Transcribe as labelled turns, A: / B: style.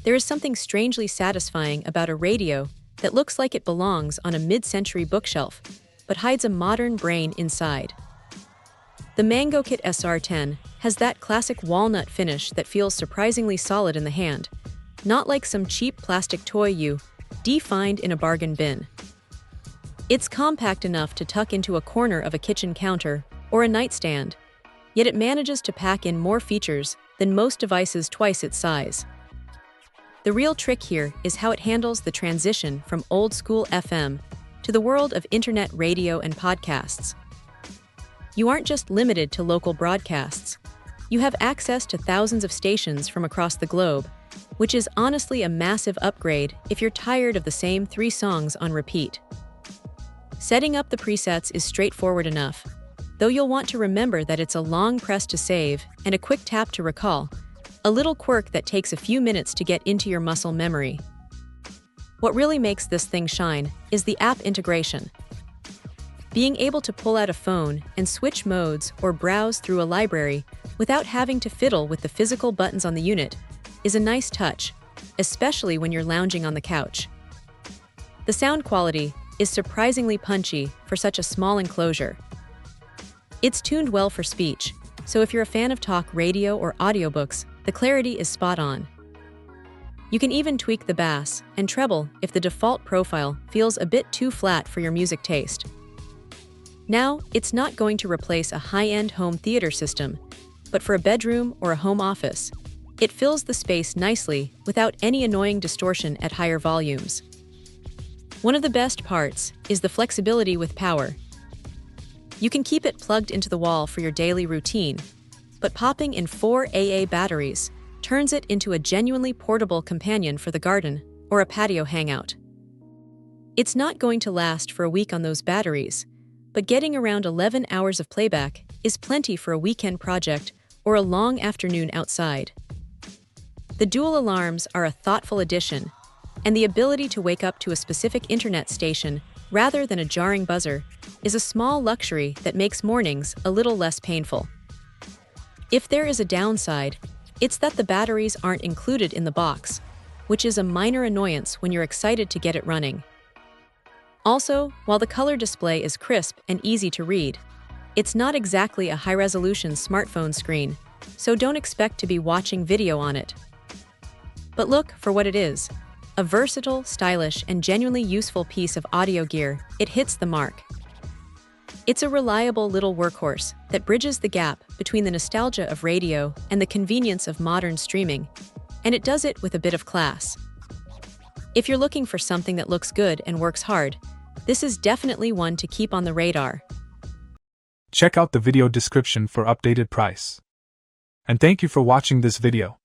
A: There is something strangely satisfying about a radio that looks like it belongs on a mid-century bookshelf, but hides a modern brain inside. The MangoKit SR10 has that classic walnut finish that feels surprisingly solid in the hand, not like some cheap plastic toy you find in a bargain bin. It's compact enough to tuck into a corner of a kitchen counter or a nightstand, yet it manages to pack in more features than most devices twice its size. The real trick here is how it handles the transition from old-school FM to the world of internet radio and podcasts. You aren't just limited to local broadcasts. You have access to thousands of stations from across the globe, which is honestly a massive upgrade if you're tired of the same 3 songs on repeat. Setting up the presets is straightforward enough, though you'll want to remember that it's a long press to save and a quick tap to recall, a little quirk that takes a few minutes to get into your muscle memory. What really makes this thing shine is the app integration. Being able to pull out a phone and switch modes or browse through a library without having to fiddle with the physical buttons on the unit is a nice touch, especially when you're lounging on the couch. The sound quality is surprisingly punchy for such a small enclosure. It's tuned well for speech, so if you're a fan of talk radio or audiobooks, the clarity is spot on. You can even tweak the bass and treble if the default profile feels a bit too flat for your music taste. Now, it's not going to replace a high-end home theater system, but for a bedroom or a home office, it fills the space nicely without any annoying distortion at higher volumes. One of the best parts is the flexibility with power. You can keep it plugged into the wall for your daily routine, but popping in 4 AA batteries turns it into a genuinely portable companion for the garden or a patio hangout. It's not going to last for a week on those batteries, but getting around 11 hours of playback is plenty for a weekend project or a long afternoon outside. The dual alarms are a thoughtful addition, and the ability to wake up to a specific internet station rather than a jarring buzzer is a small luxury that makes mornings a little less painful. If there is a downside, it's that the batteries aren't included in the box, which is a minor annoyance when you're excited to get it running. Also, while the color display is crisp and easy to read, it's not exactly a high-resolution smartphone screen, so don't expect to be watching video on it. But look for what it is. A versatile, stylish, and genuinely useful piece of audio gear, it hits the mark. It's a reliable little workhorse that bridges the gap between the nostalgia of radio and the convenience of modern streaming, and it does it with a bit of class. If you're looking for something that looks good and works hard, this is definitely one to keep on the radar.
B: Check out the video description for updated price. And thank you for watching this video.